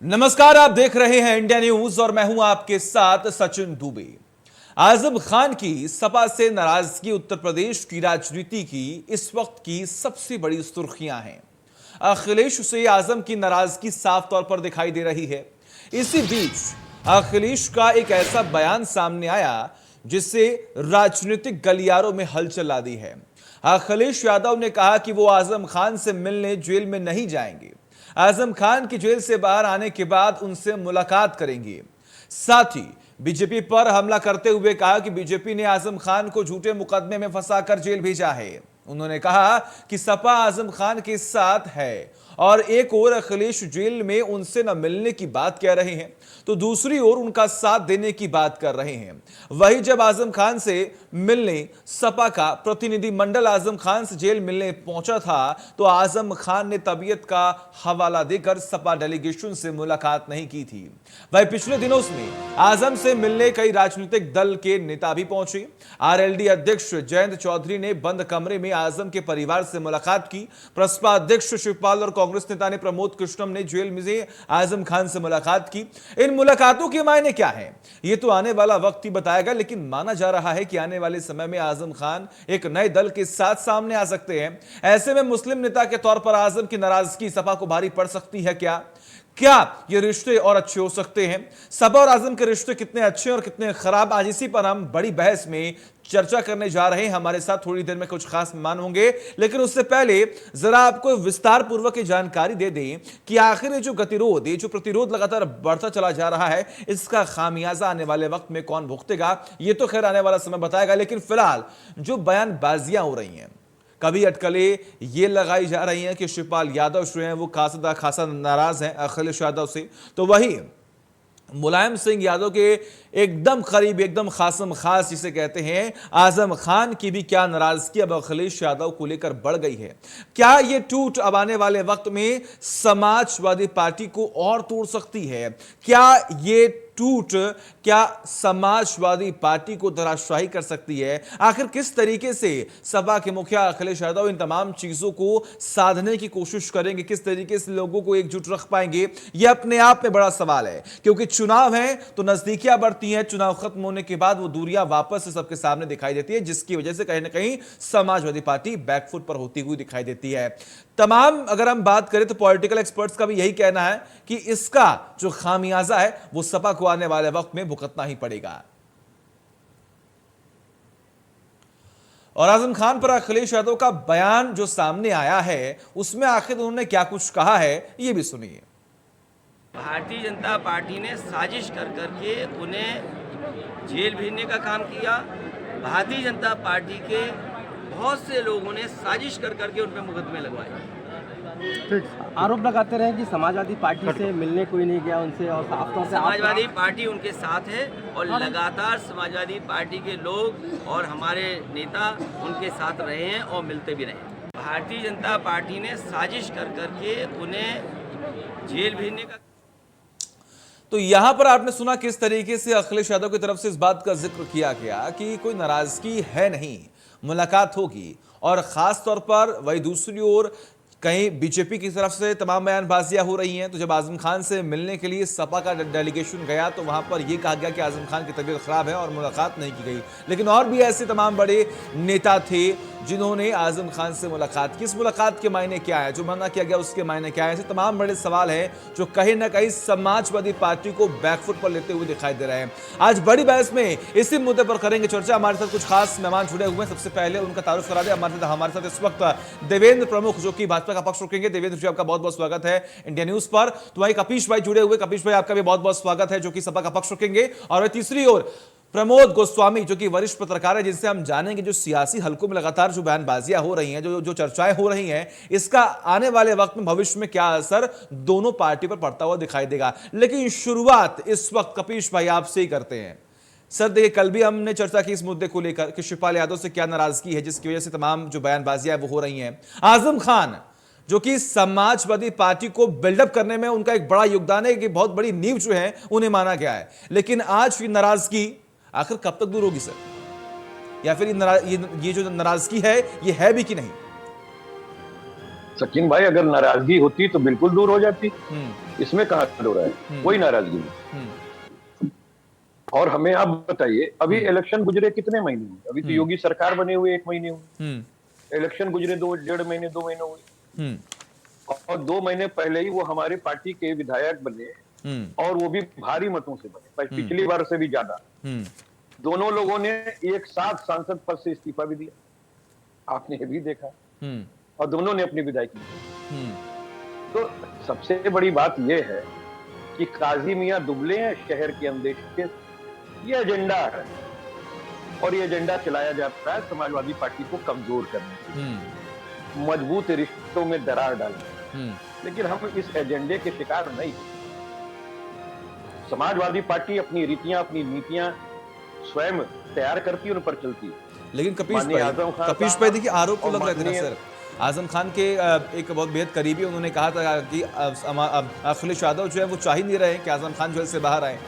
नमस्कार, आप देख रहे हैं इंडिया न्यूज और मैं हूं आपके साथ सचिन दुबे। आजम खान की सपा से नाराजगी उत्तर प्रदेश की राजनीति की इस वक्त की सबसे बड़ी सुर्खियां हैं। अखिलेश से आजम की नाराजगी साफ तौर पर दिखाई दे रही है। इसी बीच अखिलेश का एक ऐसा बयान सामने आया जिससे राजनीतिक गलियारों में हलचल ला दी है। अखिलेश यादव ने कहा कि वो आजम खान से मिलने जेल में नहीं जाएंगे। आजम खान की जेल से बाहर आने के बाद उनसे मुलाकात करेंगे। साथ ही बीजेपी पर हमला करते हुए कहा कि बीजेपी ने आजम खान को झूठे मुकदमे में फंसाकर जेल भेजा है। उन्होंने कहा कि सपा आजम खान के साथ है और एक ओर अखिलेश जेल में उनसे न मिलने की बात कह रहे हैं तो दूसरी ओर उनका साथ देने की बात कर रहे हैं। वहीं जब आजम खान से मिलने सपा का प्रतिनिधि मंडल आजम खान से जेल मिलने पहुंचा था तो आजम खान ने तबीयत का हवाला देकर सपा डेलीगेशन से मुलाकात नहीं की थी। वहीं पिछले दिनों में आजम से मिलने कई राजनीतिक दल के नेता भी पहुंचे। आरएलडी अध्यक्ष जयंत चौधरी ने बंद कमरे में आजम के परिवार से मुलाकात की। प्रसपा अध्यक्ष शिवपाल और कांग्रेस नेता ने प्रमोद कृष्णम ने जेल में से आजम खान से मुलाकात की। इन मुलाकातों के मायने क्या हैं? ये तो आने वाला वक्त ही बताएगा, लेकिन माना जा रहा है कि आने वाले समय में आजम खान एक नए दल के साथ सामने आ सकते हैं। ऐसे में मुस्लिम नेता के तौर पर आजम की नाराजगी सपा को भारी पड़ सकती है क्या ये रिश्ते और अच्छे हो सकते हैं? सपा और आजम के रिश्ते कितने अच्छे और कितने खराब, आज इसी पर हम बड़ी बहस में चर्चा करने जा रहे हैं। हमारे साथ थोड़ी देर में कुछ खास मेहमान होंगे, लेकिन उससे पहले जरा आपको विस्तार पूर्वक जानकारी दे दें कि आखिर ये जो गतिरोध, ये जो प्रतिरोध लगातार बढ़ता चला जा रहा है, इसका खामियाजा आने वाले वक्त में कौन भुगतेगा, ये तो खैर आने वाला समय बताएगा। लेकिन फिलहाल जो बयानबाजियां हो रही हैं, कभी अटकले ये लगाई जा रही हैं कि शिवपाल यादव जो हैं वो खासा नाराज हैं अखिलेश यादव से, तो वही मुलायम सिंह यादव के एकदम करीब, एकदम खासम खास जिसे कहते हैं, आजम खान की भी क्या नाराजगी अब अखिलेश यादव को लेकर बढ़ गई है। क्या ये टूट अब आने वाले वक्त में समाजवादी पार्टी को और तोड़ सकती है? क्या ये टूट क्या समाजवादी पार्टी को धराशायी कर सकती है? आखिर किस तरीके से सपा के मुखिया अखिलेश यादव इन तमाम चीजों को साधने की कोशिश करेंगे, किस तरीके से लोगों को एकजुट रख पाएंगे, यह अपने आप में बड़ा सवाल है। क्योंकि चुनाव है तो नजदीकियां बढ़ती हैं, चुनाव खत्म होने के बाद वो दूरियां वापस से सबके सामने दिखाई देती है, जिसकी वजह से कहीं ना कहीं समाजवादी पार्टी बैकफुट पर होती हुई दिखाई देती है। तमाम अगर हम बात करें तो पॉलिटिकल एक्सपर्ट्स का भी यही कहना है कि इसका जो खामियाजा है वो सपा को आने वाले वक्त में भुगतना ही पड़ेगा। और आजम खान पर अखिलेश यादव का बयान जो सामने आया है, उसमें आखिर उन्होंने क्या कुछ कहा है, ये भी सुनिए। भारतीय जनता पार्टी ने साजिश कर करके उन्हें जेल भेजने का काम किया। भारतीय जनता पार्टी के बहुत से लोगों ने साजिश कर करके उन पर मुकदमे लगवाए। आरोप लगाते रहे कि समाजवादी पार्टी से मिलने कोई नहीं गया उनसे, और साफ तौर से समाजवादी पार्टी उनके साथ है और लगातार समाजवादी पार्टी के लोग और हमारे नेता उनके साथ रहे हैं और मिलते भी रहे। भारतीय जनता पार्टी ने साजिश कर करके उन्हें जेल भेजने का। तो यहां पर आपने सुना किस तरीके से अखिलेश यादव की तरफ से इस बात का जिक्र किया गया कि कोई नाराजगी है नहीं, मुलाकात होगी। और खास तौर पर वही दूसरी ओर कहीं बीजेपी की तरफ से तमाम बयानबाजियां हो रही हैं। तो जब आजम खान से मिलने के लिए सपा का डेलीगेशन गया तो वहां पर यह कहा गया कि आजम खान की तबीयत खराब है और मुलाकात नहीं की गई। लेकिन और भी ऐसे तमाम बड़े नेता थे जिन्होंने आजम खान से मुलाकात की। इस मुलाकात के मायने क्या है, जो मना किया गया उसके मायने क्या है, ऐसे तमाम बड़े सवाल हैं जो कहीं ना कहीं समाजवादी पार्टी को बैकफुट पर लेते हुए दिखाई दे रहे हैं। आज बड़ी बहस में इसी मुद्दे पर करेंगे चर्चा। हमारे साथ कुछ खास मेहमान जुड़े हुए हैं। सबसे पहले उनका तारुफ करा दे। हमारे साथ इस वक्त देवेंद्र प्रमुख जो कि भाजपा का पक्ष रखेंगे। देवेंद्र जी, आपका बहुत बहुत स्वागत है इंडिया न्यूज पर। तो वही कपीश भाई जुड़े हुए। कपीश भाई, आपका भी बहुत बहुत स्वागत है, जो कि सपा का पक्ष रखेंगे। और तीसरी ओर प्रमोद गोस्वामी जो कि वरिष्ठ पत्रकार है, जिनसे हम जानेंगे जो सियासी हलकों में लगातार जो बयानबाजियां हो रही हैं, जो चर्चाएं हो रही हैं, इसका आने वाले वक्त में भविष्य में क्या असर दोनों पार्टी पर पड़ता हुआ दिखाई देगा। लेकिन शुरुआत इस वक्त कपीश भाई आपसे ही करते हैं। सर देखिए, कल भी हमने चर्चा की इस मुद्दे को लेकर कि शिवपाल यादव से क्या नाराजगी है जिसकी वजह से तमाम जो बयानबाजियां वो हो रही हैं। आजम खान जो कि समाजवादी पार्टी को बिल्डअप करने में उनका एक बड़ा योगदान है, कि बहुत बड़ी नींव जो है उन्हें माना गया है। लेकिन आज ये नाराजगी आखिर कब तक दूर होगी सर? या फिर ये जो नाराजगी है ये है भी कि नहीं? सचिन भाई, अगर नाराजगी होती तो बिल्कुल दूर हो जाती, इसमें कहाँ हो रहा है, कोई नाराजगी नहीं। और हमें आप बताइए, अभी इलेक्शन गुजरे कितने महीने हुए? अभी तो योगी सरकार बने हुए 1 महीने हुए, इलेक्शन गुजरे 2 डेढ़ महीने 2 महीने हुए, और 2 महीने पहले ही वो हमारे पार्टी के विधायक बने, और वो भी भारी मतों से बने, पिछली बार से भी ज्यादा। दोनों लोगों ने एक साथ सांसद पद से इस्तीफा भी दिया, आपने ये भी देखा, और दोनों ने अपनी विधायकी दी। तो सबसे बड़ी बात यह है कि काजी मियां दुबले हैं शहर के अंदेशे के, ये एजेंडा है, और ये एजेंडा चलाया जाता है समाजवादी पार्टी को कमजोर करने, मजबूत रिश्तों में दरार डालने। लेकिन हम इस एजेंडे के शिकार नहीं हैं। समाजवादी पार्टी अपनी रीतियां, अपनी नीतियां स्वयं तैयार करती है, उन पर चलती है। लेकिन कपीश भाई देखिए, आरोप तो लग रहे थे ना सर, आजम खान के एक बहुत बेहद करीबी, उन्होंने कहा था कि अखिलेश यादव जो है वो चाह ही नहीं रहे कि आजम खान जेल से बाहर आए।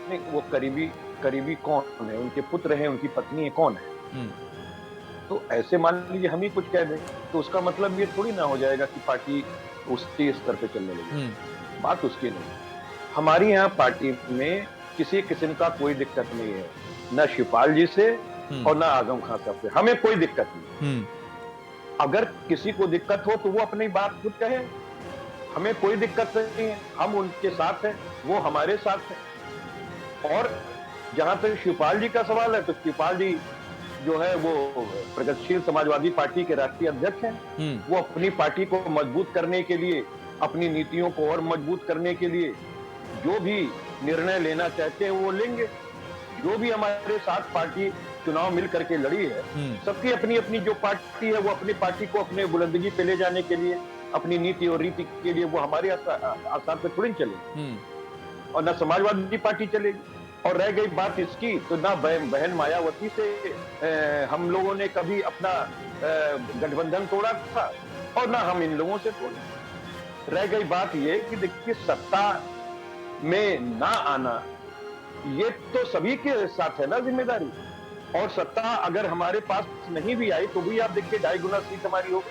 नहीं, वो करीबी कौन है? उनके पुत्र हैं, उनकी पत्नी है, कौन है? तो ऐसे मान लीजिए हम ही कुछ कह दें तो उसका मतलब ये थोड़ी ना हो जाएगा कि पार्टी उसी स्तर पे चलने लगी। बात उसकी नहीं। हमारी यहाँ पार्टी में किसी किस्म का कोई दिक्कत नहीं है, ना शिवपाल जी से और ना आजम खान साहब से, हमें कोई दिक्कत नहीं। अगर किसी को दिक्कत हो तो वो अपनी बात खुद कहे, हमें कोई दिक्कत नहीं है, हम उनके साथ हैं, वो हमारे साथ हैं। और जहां तक शिवपाल जी का सवाल है, तो शिवपाल जी जो है वो प्रगतिशील समाजवादी पार्टी के राष्ट्रीय अध्यक्ष हैं। वो अपनी पार्टी को मजबूत करने के लिए, अपनी नीतियों को और मजबूत करने के लिए जो भी निर्णय लेना चाहते हैं वो लेंगे। जो भी हमारे साथ पार्टी चुनाव मिल करके लड़ी है, सबकी अपनी अपनी जो पार्टी है, वो अपनी पार्टी को अपने बुलंदगी पे ले जाने के लिए, अपनी नीति और रीति के लिए वो हमारे आसार पे थोड़ी चलेगी, और ना समाजवादी पार्टी चलेगी। और रह गई बात इसकी, तो ना बहन मायावती से हम लोगों ने कभी अपना गठबंधन तोड़ा था, और ना हम इन लोगों से तोड़े। रह गई बात ये कि देखिए, सत्ता में ना आना ये तो सभी के साथ है ना जिम्मेदारी, और सत्ता अगर हमारे पास नहीं भी आई तो भी आप देखिए 2.5 गुना सीट हमारी हो,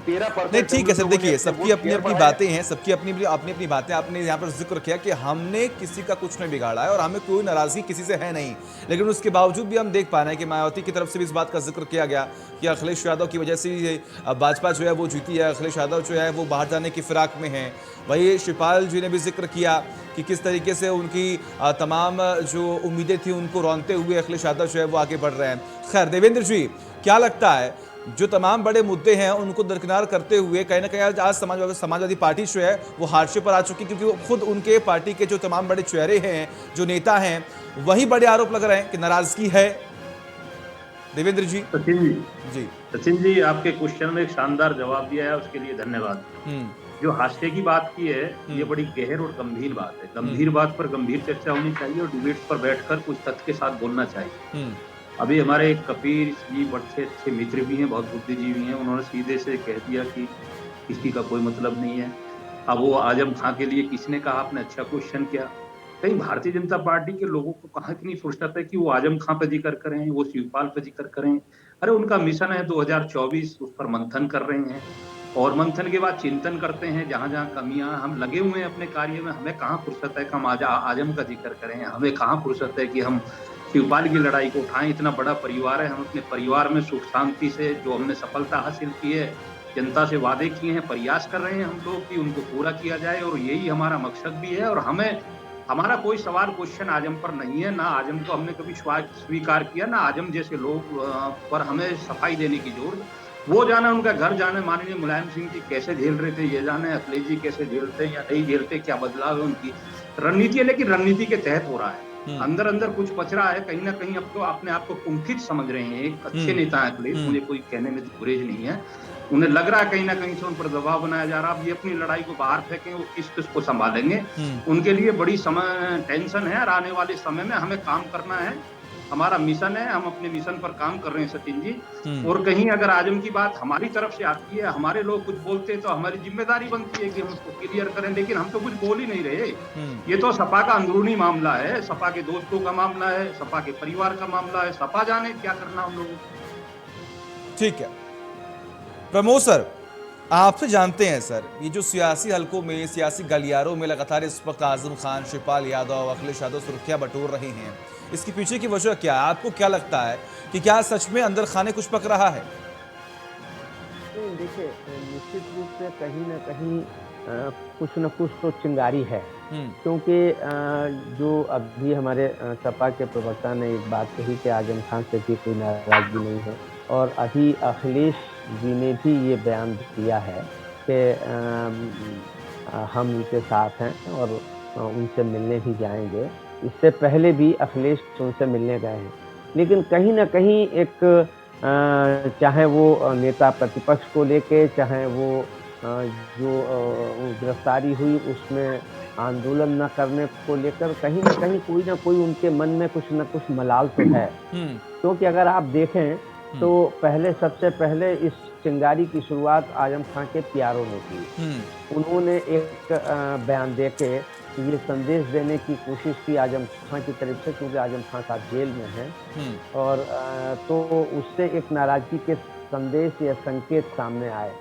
13%। नहीं ठीक है सर, देखिए सबकी अपनी अपनी बातें हैं, सबकी अपनी अपनी बातें। आपने यहाँ पर जिक्र किया कि हमने किसी का कुछ नहीं बिगाड़ा है और हमें कोई नाराजगी किसी से है नहीं, लेकिन उसके बावजूद भी हम देख पा रहे हैं कि मायावती की तरफ से भी इस बात का जिक्र किया गया कि अखिलेश यादव की वजह से भाजपा जो है वो जीती है, अखिलेश यादव जो है वो बाहर जाने की फिराक में है। वही शिवपाल जी ने भी जिक्र किया कि किस तरीके से उनकी तमाम जो उम्मीदें थी उनको रौंदते हुए अखिलेश यादव जो है वो आगे बढ़ रहे हैं। खैर देवेंद्र जी, क्या लगता है जो तमाम बड़े मुद्दे हैं उनको दरकिनार करते हुए कहीं ना कहीं आज समाजवादी पार्टी जो है वो हाशिए पर आ चुकी, क्योंकि वो खुद उनके पार्टी के जो तमाम बड़े चेहरे हैं, जो नेता हैं, वही बड़े आरोप लग रहे हैं कि नाराजगी है। देवेंद्र जी। सचिन जी, आपके क्वेश्चन में एक शानदार जवाब दिया है, उसके लिए धन्यवाद। जो हाशिए की बात की है, ये बड़ी गहर और गंभीर बात है। गंभीर बात पर गंभीर चर्चा होनी चाहिए और डिबेट्स पर बैठकर कुछ तथ्य के साथ बोलना चाहिए। अभी हमारे कपिल जी बड़े अच्छे मित्र भी हैं, बहुत बुद्धिजीवी हैं, उन्होंने सीधे से कह दिया कि किसी का कोई मतलब नहीं है। अब वो आजम खां के लिए किसने कहा, आपने अच्छा क्वेश्चन किया। कहीं भारतीय जनता पार्टी के लोगों को कहाँ इतनी फुर्सत है कि वो आजम खां पे जिक्र करें, वो शिवपाल पे जिक्र करें। अरे उनका मिशन है 2024, उस पर मंथन कर रहे हैं, और मंथन के बाद चिंतन करते हैं जहां जहां कमियां। हम लगे हुए हैं अपने कार्य में, हमें कहाँ फुर्सत है कि हम आजम का जिक्र करें, हमें कहाँ फुर्सत है कि हम शिवपाल की लड़ाई को उठाएं। इतना बड़ा परिवार है, हम अपने परिवार में सुख शांति से जो हमने सफलता हासिल की है, जनता से वादे किए हैं, प्रयास कर रहे हैं हम लोग कि उनको पूरा किया जाए, और यही हमारा मकसद भी है। और हमारा कोई सवाल क्वेश्चन आजम पर नहीं है, ना आजम को हमने कभी स्वीकार किया, ना आजम जैसे लोग पर हमें सफाई देने की जरूरत। वो जाने, उनका घर जाने, माननीय मुलायम सिंह जी कैसे झेल रहे थे ये जाने, अखिलेश जी कैसे झेलते हैं या नहीं झेलते, क्या बदलाव है उनकी रणनीति है, लेकिन रणनीति के तहत हो रहा है। अंदर अंदर कुछ पच रहा है, कहीं ना कहीं अब तो अपने आप को कुंठित समझ रहे हैं। एक अच्छे नेता है अखिलेश, मुझे कोई कहने में गुरेज नहीं है, उन्हें लग रहा है कहीं ना कहीं से उन पर दबाव बनाया जा रहा है। अब ये अपनी लड़ाई को बाहर फेंकें, वो किस किस को संभालेंगे, उनके लिए बड़ी टेंशन है। और आने वाले समय में हमें काम करना है, हमारा मिशन है, हम अपने मिशन पर काम कर रहे हैं सचिन जी। और कहीं अगर आजम की बात हमारी तरफ से आती है, हमारे लोग कुछ बोलते हैं, तो हमारी जिम्मेदारी बनती है कि हम उसको क्लियर करें, लेकिन हम तो कुछ बोल ही नहीं रहे। ये तो सपा का अंदरूनी मामला है, सपा के दोस्तों का मामला है, सपा के परिवार का मामला है, सपा जाने क्या करना हम लोगों। ठीक है, प्रमोद सर, आपसे जानते हैं सर, ये जो सियासी हलकों में, सियासी गलियारों में लगातार इस वक्त आजम खान, शिवपाल यादव, अखिलेश यादव सुर्खियां बटोर रहे हैं, इसके पीछे की वजह क्या है? आपको क्या लगता है कि क्या सच में अंदर खाने कुछ पक रहा है? देखिए, निश्चित रूप से कहीं ना कहीं कुछ न कुछ तो चिंगारी है, क्योंकि जो अभी हमारे सपा के प्रवक्ता ने एक बात कही कि आजम खान से भी कोई नाराजगी नहीं है, और अभी अखिलेश जी ने भी ये बयान दिया है कि हम उनके साथ हैं और उनसे मिलने भी जाएंगे। इससे पहले भी अखिलेश उनसे मिलने गए हैं, लेकिन कहीं ना कहीं एक चाहे वो नेता प्रतिपक्ष को लेके, चाहे वो जो गिरफ्तारी हुई उसमें आंदोलन न करने को लेकर, कहीं ना कोई उनके मन में कुछ न कुछ मलाल तो है। क्योंकि अगर आप देखें तो सबसे पहले इस चिंगारी की शुरुआत आजम खान के प्यारों ने की। उन्होंने एक बयान देके ये संदेश देने की कोशिश की आजम खान की तरफ से, क्योंकि आजम खान साहब जेल में हैं, और तो उससे एक नाराजगी के संदेश या संकेत सामने आए।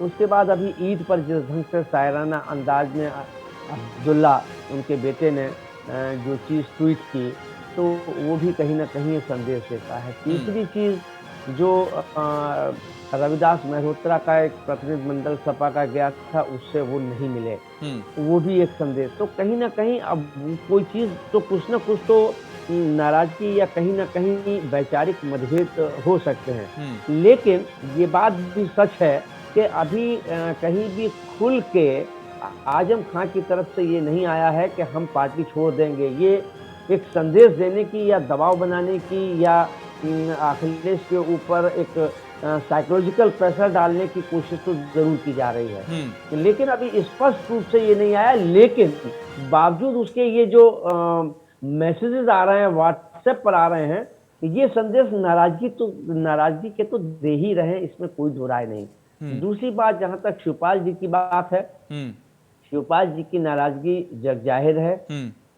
उसके बाद अभी ईद पर जिस ढंग से शायराना अंदाज में अब्दुल्ला उनके बेटे ने जो चीज़ ट्वीट की, तो वो भी कहीं ना कहीं एक संदेश देता है। तीसरी चीज़ जो रविदास मल्होत्रा का एक प्रतिनिधिमंडल सपा का गया था, उससे वो नहीं मिले, वो भी एक संदेश। तो कहीं ना कहीं अब कोई चीज़ तो कुछ ना कुछ तो नाराजगी या कहीं ना कहीं वैचारिक मतभेद हो सकते हैं। लेकिन ये बात भी सच है कि अभी कहीं भी खुल के आजम खान की तरफ से ये नहीं आया है कि हम पार्टी छोड़ देंगे। ये एक संदेश देने की या दबाव बनाने की या अखिलेश के ऊपर एक साइकोलॉजिकल प्रेशर डालने की कोशिश तो जरूर की जा रही है, लेकिन अभी स्पष्ट रूप से ये नहीं आया। लेकिन बावजूद उसके ये जो मैसेजेस आ रहे हैं, व्हाट्सएप पर आ रहे हैं, ये संदेश नाराजगी के तो दे ही रहे हैं, इसमें कोई दो राय नहीं। दूसरी बात, जहां तक शिवपाल जी की बात है, शिवपाल जी की नाराजगी जग जाहिर है,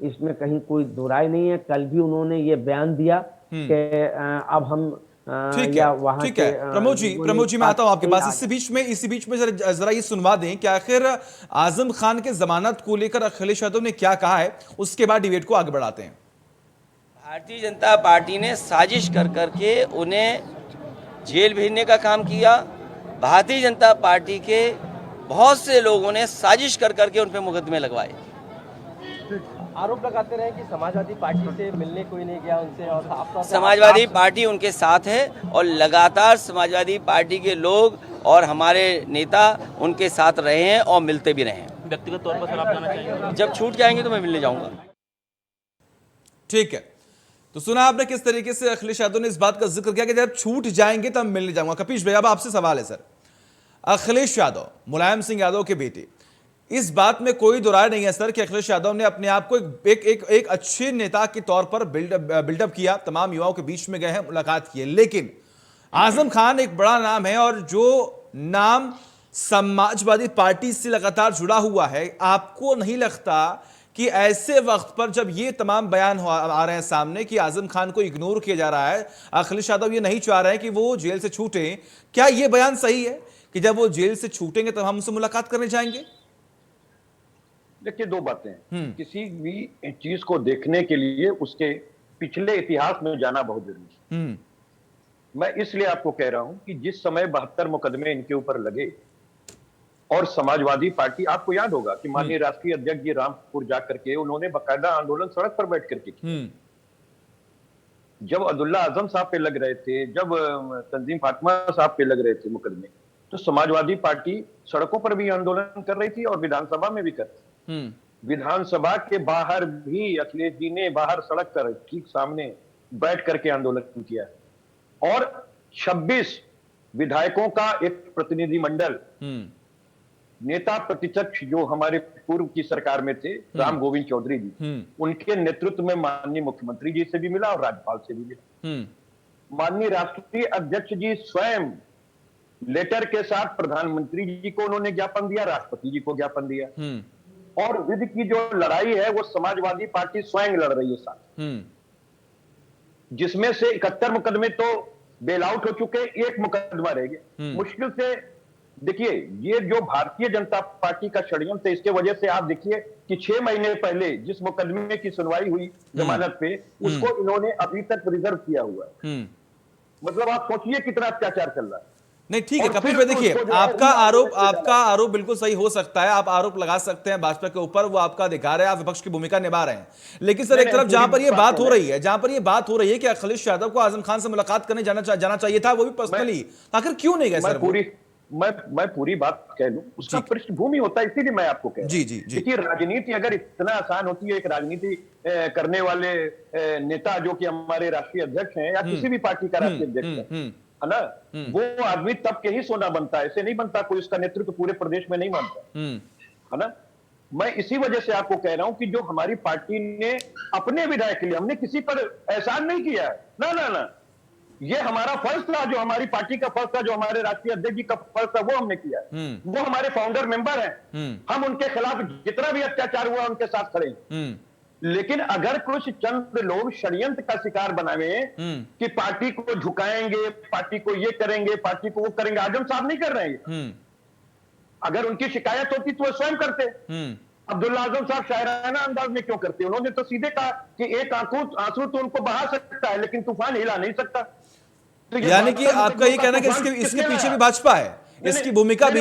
इसमें कहीं कोई दो राय नहीं है। कल भी उन्होंने ये बयान दिया कि अब हम ठीक है प्रमोद जी मैं आता हूं आपके पास। इसी बीच में जरा ये सुनवा दें कि आखिर आजम खान के जमानत को लेकर अखिलेश यादव ने क्या कहा है, उसके बाद डिबेट को आगे बढ़ाते हैं। भारतीय जनता पार्टी ने साजिश कर करके उन्हें जेल भेजने का काम किया। भारतीय जनता पार्टी के बहुत से लोगों ने साजिश कर करके उन पर मुकदमे लगवाए। आरोप लगाते रहे कि समाजवादी पार्टी से मिलने कोई नहीं गया उनसे, और साफ तौर पर समाजवादी पार्टी उनके साथ है और लगातार समाजवादी पार्टी के लोग और हमारे नेता उनके साथ रहे हैं और मिलते भी रहे हैं। व्यक्तिगत तौर पर सर आप जाना चाहिए? जब छूट जाएंगे तो मैं मिलने जाऊंगा। ठीक है, तो सुना आपने किस तरीके से अखिलेश यादव ने इस बात का जिक्र किया कि जब छूट जाएंगे तब मिलने जाऊंगा। कपीश भाई, अब आपसे सवाल है सर, अखिलेश यादव मुलायम सिंह यादव के बेटे, इस बात में कोई दो राय नहीं है सर कि अखिलेश यादव ने अपने आप को एक अच्छे नेता के तौर पर बिल्डअप किया, तमाम युवाओं के बीच में गए हैं, मुलाकात की है, लेकिन आजम खान एक बड़ा नाम है और जो नाम समाजवादी पार्टी से लगातार जुड़ा हुआ है, आपको नहीं लगता कि ऐसे वक्त पर जब ये तमाम बयान आ रहे हैं सामने कि आजम खान को इग्नोर किया जा रहा है, अखिलेश यादव ये नहीं चाह रहे हैं कि वो जेल से छूटे, क्या ये बयान सही है कि जब वो जेल से छूटेंगे तब हम उनसे मुलाकात करने जाएंगे? देखिए, दो बातें हैं। किसी भी चीज को देखने के लिए उसके पिछले इतिहास में जाना बहुत जरूरी है। मैं इसलिए आपको कह रहा हूं कि जिस समय 72 मुकदमे इनके ऊपर लगे और समाजवादी पार्टी, आपको याद होगा कि माननीय राष्ट्रीय अध्यक्ष जी रामपुर जाकर के उन्होंने बाकायदा आंदोलन सड़क पर बैठ करके किया। जब अब्दुल्ला आजम साहब पे लग रहे थे, जब तंजीम फातिमा साहब पे लग रहे थे मुकदमे, तो समाजवादी पार्टी सड़कों पर भी आंदोलन कर रही थी और विधानसभा में भी कर रही थी। विधानसभा के बाहर भी अखिलेश जी ने बाहर सड़क पर ठीक सामने बैठ करके आंदोलन किया और 26 विधायकों का एक प्रतिनिधिमंडल, नेता प्रतिपक्ष जो हमारे पूर्व की सरकार में थे, राम गोविंद चौधरी जी, उनके नेतृत्व में माननीय मुख्यमंत्री जी से भी मिला और राज्यपाल से भी मिला। माननीय राष्ट्रीय अध्यक्ष जी स्वयं लेटर के साथ प्रधानमंत्री जी को उन्होंने ज्ञापन दिया, राष्ट्रपति जी को ज्ञापन दिया, और विधि की जो लड़ाई है वो समाजवादी पार्टी स्वयं लड़ रही है साथ, जिसमें से 71 मुकदमे तो बेल आउट हो चुके, एक मुकदमा रह गया। मुश्किल से देखिए, ये जो भारतीय जनता पार्टी का षड्यंत्र है, इसके वजह से आप देखिए कि 6 महीने पहले जिस मुकदमे की सुनवाई हुई जमानत पे, उसको इन्होंने अभी तक रिजर्व किया हुआ है। मतलब आप सोचिए कितना अत्याचार चल रहा है। नहीं ठीक है और कपिल फिर भाई, देखिए उसको जो है आपका आरोप बिल्कुल सही हो सकता है, आप आरोप लगा सकते हैं भाजपा के ऊपर, वो आपका अधिकार है, आप विपक्ष की भूमिका निभा रहे हैं। लेकिन सर एक तरफ जहां पर ये बात हो रही है, कि अखिलेश यादव को आजम खान से मुलाकात करने जाना चाहिए था, वो भी पर्सनली, आखिर क्यों नहीं गए सर? मैं पूरी बात कह लूं, उसका पृष्ठभूमि होता है, इसीलिए मैं आपको कह रहा हूं। जी। देखिए, राजनीति अगर इतना आसान होती है, एक राजनीति करने वाले नेता जो कि हमारे राष्ट्रीय अध्यक्ष हैं या किसी भी पार्टी का राष्ट्रीय अध्यक्ष है ना, वो आदमी तब के ही सोना बनता है, ऐसे नहीं बनता, कोई उसका नेतृत्व पूरे प्रदेश में नहीं मानता है ना। मैं इसी वजह से आपको कह रहा हूं कि जो हमारी पार्टी ने अपने विधायक के लिए, हमने किसी पर एहसान नहीं किया है, ना, ये हमारा फर्ज था, जो हमारी पार्टी का फर्ज था, जो हमारे राष्ट्रीय अध्यक्ष जी का फर्ज था, वो हमने किया। वो हमारे फाउंडर मेंबर हैं, हम उनके खिलाफ जितना भी अत्याचार हुआ उनके साथ खड़े हैं। लेकिन अगर कुछ चंद लोग षड्यंत्र का शिकार बनावे कि पार्टी को झुकाएंगे, पार्टी को ये करेंगे, पार्टी को वो करेंगे, आजम साहब नहीं कर रहे हैं। अगर उनकी शिकायत होती तो वो स्वयं करते। अब्दुल्ला आजम साहब शायराना अंदाज में क्यों करते? उन्होंने तो सीधे कहा कि एक आंसू तो उनको बहा सकता है, लेकिन तूफान हिला नहीं सकता। तो यानी कि आपका ये कहना है कि इसके पीछे भी भाजपा है, इसकी भूमिका भी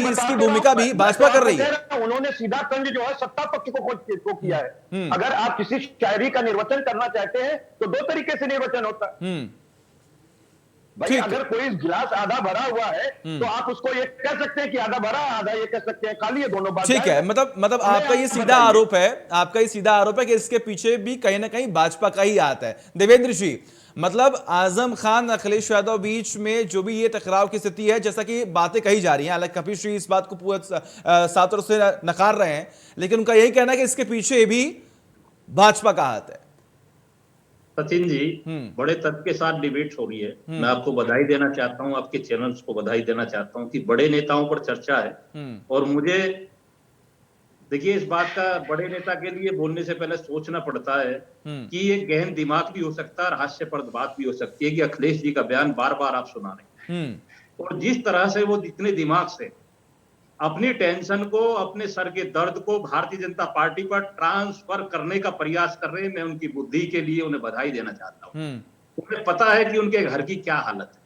भाजपा कर रही है। उन्होंने सीधा तंज जो है सत्ता पक्ष को किया है। अगर आप किसी शायरी का निर्वचन करना चाहते हैं तो दो तरीके से निर्वचन होता है भाई। अगर कोई गिलास आधा भरा हुआ है तो आप उसको ये कह सकते हैं कि आधा भरा, आधा ये कह सकते हैं खाली, ये दोनों बात ठीक है। मतलब आपका ये सीधा आरोप है कि इसके पीछे भी कहीं ना कहीं भाजपा का ही हाथ है। देवेंद्र जी, मतलब आजम खान अखिलेश यादव बीच में जो भी ये टकराव की स्थिति है, जैसा कि बातें कही जा रही हैं, हालांकि कपिल श्री इस बात को पूरा साफ तौर से नकार रहे हैं, लेकिन उनका यही कहना है कि इसके पीछे भी भाजपा का हाथ है। सचिन जी, बड़े तर्क के साथ डिबेट हो रही है। मैं आपको बधाई देना चाहता हूं, आपके चैनल्स को बधाई देना चाहता हूं कि बड़े नेताओं पर चर्चा है। और मुझे देखिए, इस बात का बड़े नेता के लिए बोलने से पहले सोचना पड़ता है कि ये गहन दिमाग भी हो सकता है और हास्यप्रद बात भी हो सकती है कि अखिलेश जी का बयान बार बार आप सुना रहे हैं, और जिस तरह से वो जितने दिमाग से अपनी टेंशन को, अपने सर के दर्द को भारतीय जनता पार्टी पर ट्रांसफर करने का प्रयास कर रहे हैं, मैं उनकी बुद्धि के लिए उन्हें बधाई देना चाहता हूं। उन्हें पता है कि उनके घर की क्या हालत है।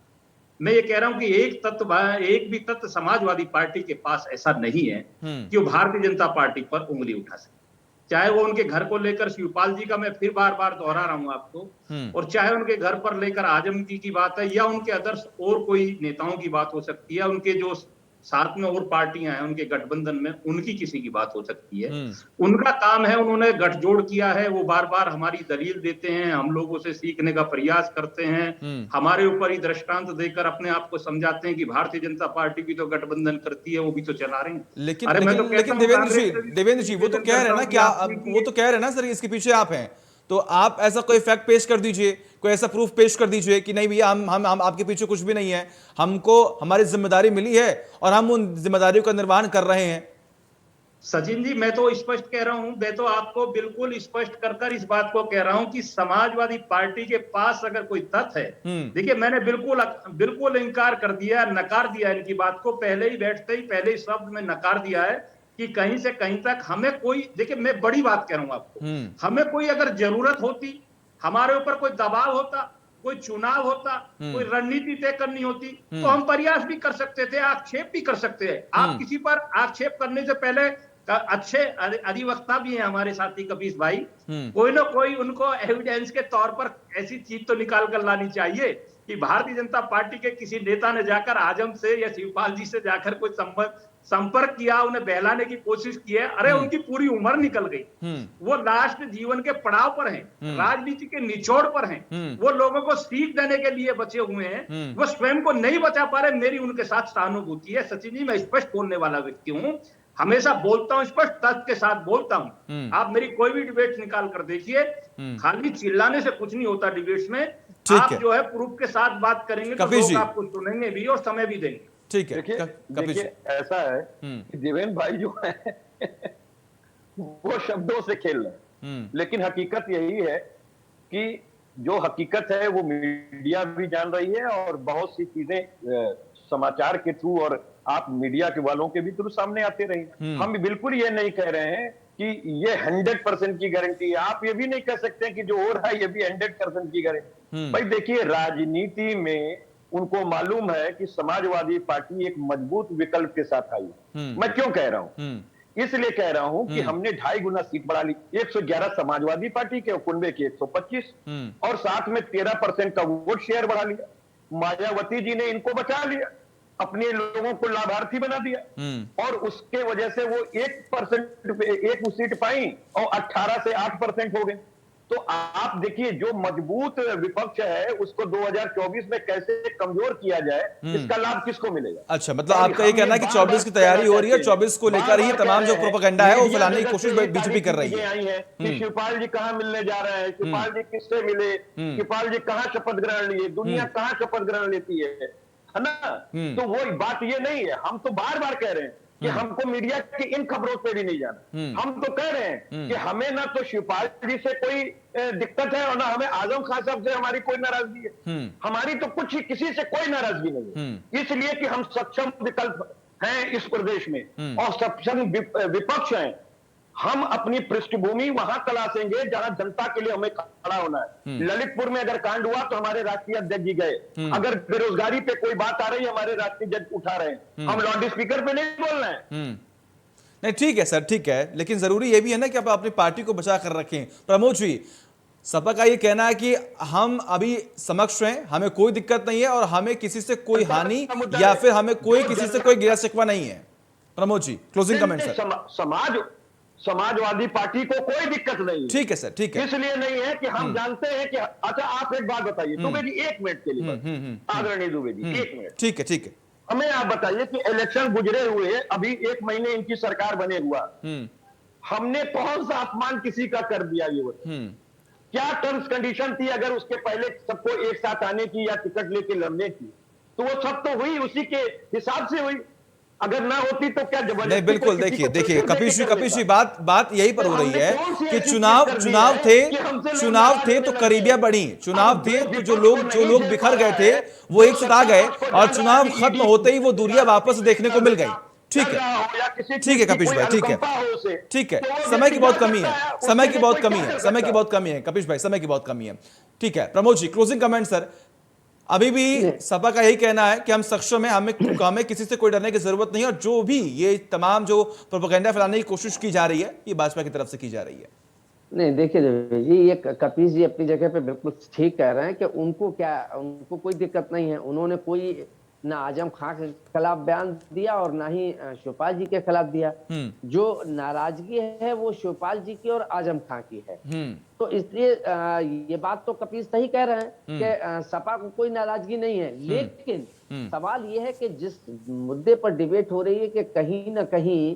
मैं ये कह रहा हूं कि एक भी तत्व समाजवादी पार्टी के पास ऐसा नहीं है कि वो भारतीय जनता पार्टी पर उंगली उठा सके। चाहे वो उनके घर को लेकर शिवपाल जी का, मैं फिर बार बार दोहरा रहा हूं आपको, और चाहे उनके घर पर लेकर आजम जी की बात है, या उनके आदर्श और कोई नेताओं की बात हो सकती है, उनके जो साथ में और पार्टियां हैं उनके गठबंधन में, उनकी किसी की बात हो सकती है। उनका काम है, उन्होंने गठजोड़ किया है, वो बार बार हमारी दलील देते हैं, हम लोगों से सीखने का प्रयास करते हैं, हमारे ऊपर ही दृष्टांत देकर अपने आप को समझाते हैं कि भारतीय जनता पार्टी भी तो गठबंधन करती है, वो भी तो चला रहे हैं। लेकिन देवेंद्र जी वो तो कह रहे हैं ना, क्या वो तो कह रहे हैं ना सर, इसके पीछे आप हैं, तो आप ऐसा कोई फैक्ट पेश कर दीजिए, कोई ऐसा प्रूफ पेश कर दीजिए कि नहीं भैया हम आपके पीछे कुछ भी नहीं है, हमको हमारी जिम्मेदारी मिली है और हम उन जिम्मेदारियों का निर्वहन कर रहे हैं। सचिन जी, मैं तो स्पष्ट कह रहा हूं, मैं तो आपको बिल्कुल स्पष्ट कर इस बात को कह रहा हूं कि समाजवादी पार्टी के पास अगर कोई तथ्य है, देखिए मैंने बिल्कुल इनकार कर दिया, नकार दिया इनकी बात को, पहले ही बैठते ही पहले शब्द में नकार दिया है कि कहीं से कहीं तक हमें कोई, देखिए मैं बड़ी बात कह रहा हूं आपको, हमें कोई अगर जरूरत होती, हमारे ऊपर कोई दबाव होता, कोई चुनाव होता, कोई रणनीति तय करनी होती, तो हम प्रयास भी कर सकते थे, आक्षेप भी कर सकते हैं। आप किसी पर आक्षेप करने से पहले, अच्छे अधिवक्ता भी हैं हमारे साथी कपीश भाई, कोई ना कोई उनको एविडेंस के तौर पर ऐसी चीज तो निकाल कर लानी चाहिए कि भारतीय जनता पार्टी के किसी नेता ने जाकर आजम से या शिवपाल जी से जाकर कोई संपर्क किया, उन्हें बहलाने की कोशिश की है। अरे उनकी पूरी उम्र निकल गई, वो लास्ट जीवन के पड़ाव पर हैं, राजनीति के निचोड़ पर हैं, वो लोगों को सीख देने के लिए बचे हुए हैं, वो स्वयं को नहीं बचा पा रहे। मेरी उनके साथ सहानुभूति है। सचिन जी, मैं स्पष्ट बोलने वाला व्यक्ति हूं, हमेशा बोलता हूं, स्पष्ट तथ्य के साथ बोलता हूं। आप मेरी कोई भी डिबेट निकाल कर देखिए, खाली चिल्लाने से कुछ नहीं होता डिबेट्स में। आप जो है प्रूफ के साथ बात करेंगे तो लोग आपको सुनेंगे भी और समय भी देंगे। ठीक है। देखिए ऐसा है कि देवेंद्र भाई जो है वो शब्दों से खेल रहे हैं, लेकिन हकीकत यही है कि जो हकीकत है वो मीडिया भी जान रही है और बहुत सी चीजें समाचार के थ्रू और आप मीडिया के वालों के भी थ्रू सामने आते रही। हम बिल्कुल ये नहीं कह रहे हैं कि ये 100% की गारंटी है। आप ये भी नहीं कह सकते कि जो हो रहा है ये भी 100% की गारंटी। भाई देखिए, राजनीति में उनको मालूम है कि समाजवादी पार्टी एक मजबूत विकल्प के साथ आई। मैं क्यों कह रहा हूं? इसलिए कह रहा हूं कि हमने 2.5 गुना सीट बढ़ा ली। 111 समाजवादी पार्टी के, कुनबे के 125 और साथ में 13% का वोट शेयर बढ़ा लिया। मायावती जी ने इनको बचा लिया, अपने लोगों को लाभार्थी बना दिया और उसके वजह से वो 1% एक सीट पाई और 18 से 8% हो गए। तो आप देखिए, जो मजबूत विपक्ष है उसको 2024 में कैसे कमजोर किया जाए, इसका लाभ किसको मिलेगा? अच्छा, मतलब आपका ये कहना है कि 24 की तैयारी हो रही है, 24 को लेकर ही तमाम जो प्रोपेगेंडा है वो फैलाने की कोशिश बीजेपी कर रही है। आई है कि शिवपाल जी कहां मिलने जा रहे हैं, शिवपाल जी किससे मिले, शिवपाल जी कहां शपथ ग्रहण लिए, दुनिया कहां शपथ ग्रहण लेती है ना? तो वो बात ये नहीं है। हम तो बार बार कह रहे हैं कि हमको मीडिया की इन खबरों पे भी नहीं जाना। हम तो कह रहे हैं कि हमें ना तो शिवपाल जी से कोई दिक्कत है और ना हमें आजम खान साहब से हमारी कोई नाराजगी है। हमारी तो कुछ किसी से कोई नाराजगी नहीं है, इसलिए कि हम सक्षम विकल्प हैं इस प्रदेश में और सक्षम विपक्ष हैं। हम अपनी पृष्ठभूमि वहां तलाशेंगे जहां जनता के लिए हमें खड़ा होना है। ललितपुर में अगर कांड हुआ तो हमारे राष्ट्रीय अध्यक्ष जी गए। अगर बेरोजगारी पे कोई बात आ रही है, हमारे राष्ट्रीय अध्यक्ष उठा रहे हैं। हम लाउड स्पीकर पे नहीं बोल रहे हैं। नहीं, ठीक है सर, ठीक है, लेकिन जरूरी यह भी है ना कि आप अपनी पार्टी को बचा कर रखें। प्रमोद जी, सपा का ये कहना है कि हम अभी समक्ष हैं, हमें कोई दिक्कत नहीं है और हमें किसी से कोई हानि या फिर हमें कोई किसी से कोई गिला शिकवा नहीं है। Pramod ji, closing comment sir. Samajwadi party को कोई दिक्कत नहीं है। ठीक है सर, ठीक है। इसलिए नहीं है कि हम जानते हैं कि अच्छा, आप एक बात बताइए दुबे जी, 1 मिनट के लिए, आदरणीय दुबे जी, 1 मिनट। ठीक है, ठीक है। हमें आप बताइए कि इलेक्शन गुजरे हुए अभी 1 महीने इनकी सरकार बने हुआ, हमने कौन सा अपमान किसी का कर दिया? ये क्या टर्म्स कंडीशन थी अगर उसके पहले सबको एक साथ आने की या टिकट लेके लड़ने की? तो वो सब तो हुई, उसी के हिसाब से हुई। अगर ना होती तो क्या जबरदस्ती? नहीं, बिल्कुल, देखिए कपिश जी, बात यही पर हो रही है कि चुनाव थे तो करीबियां बढ़ी, चुनाव थे तो जो लोग बिखर गए थे वो एक साथ आ गए और चुनाव खत्म होते ही वो दूरियां वापस देखने को मिल गई। ठीक है, ठीक है कपिश भाई, ठीक है, ठीक है। समय की बहुत कमी है, समय की बहुत कमी है कपिश भाई, समय की बहुत कमी है। ठीक है, Pramod ji, closing comment sir. अभी भी सपा का यही कहना है कि हम सक्षम हैं, हमें किसी से कोई डरने की जरूरत नहीं है और जो भी ये तमाम जो प्रोपेगेंडा फैलाने की कोशिश की जा रही है ये भाजपा की तरफ से की जा रही है। नहीं, देखिए जी, ये कपिश जी अपनी जगह पे बिल्कुल ठीक कह रहे हैं कि उनको कोई दिक्कत नहीं है। उन्होंने कोई ना आजम खान के खिलाफ बयान दिया और ना ही शिवपाल जी के खिलाफ दिया। जो नाराजगी है वो शिवपाल जी की और आजम खान की है। तो इसलिए ये बात तो कपिल सही कह रहे हैं कि सपा को कोई नाराजगी नहीं है, लेकिन सवाल ये है कि जिस मुद्दे पर डिबेट हो रही है कि कहीं ना कहीं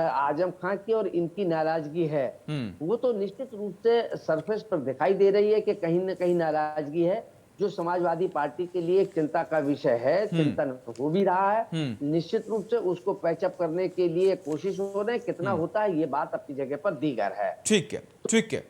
आजम खान की और इनकी नाराजगी है, वो तो निश्चित रूप से सरफेस पर दिखाई दे रही है कि कहीं ना कहीं नाराजगी है, जो समाजवादी पार्टी के लिए एक चिंता का विषय है, चिंतन हो भी रहा है। निश्चित रूप से उसको पैचअप करने के लिए कोशिश हो रहे हैं, कितना होता है ये बात अपनी जगह पर दीगर है। ठीक है, ठीक है,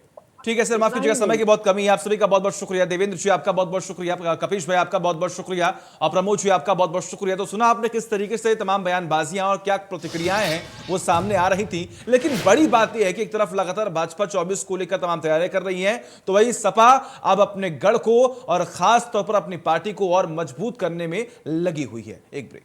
ठीक है सर, माफ कीजिएगा, समय की बहुत कमी है। आप सभी का बहुत बहुत शुक्रिया। देवेंद्र जी आपका बहुत बहुत शुक्रिया, कपिश भाई आपका बहुत बहुत शुक्रिया और प्रमोद जी आपका बहुत बहुत शुक्रिया। तो सुना आपने किस तरीके से तमाम बयानबाजियां और क्या प्रतिक्रियाएं हैं वो सामने आ रही थी, लेकिन बड़ी बात यह है कि एक तरफ लगातार भाजपा 24 को लेकर तमाम तैयारियां कर रही है, तो वही सपा अब अपने गढ़ को और खास तौर पर अपनी पार्टी को और मजबूत करने में लगी हुई है। एक ब्रेक।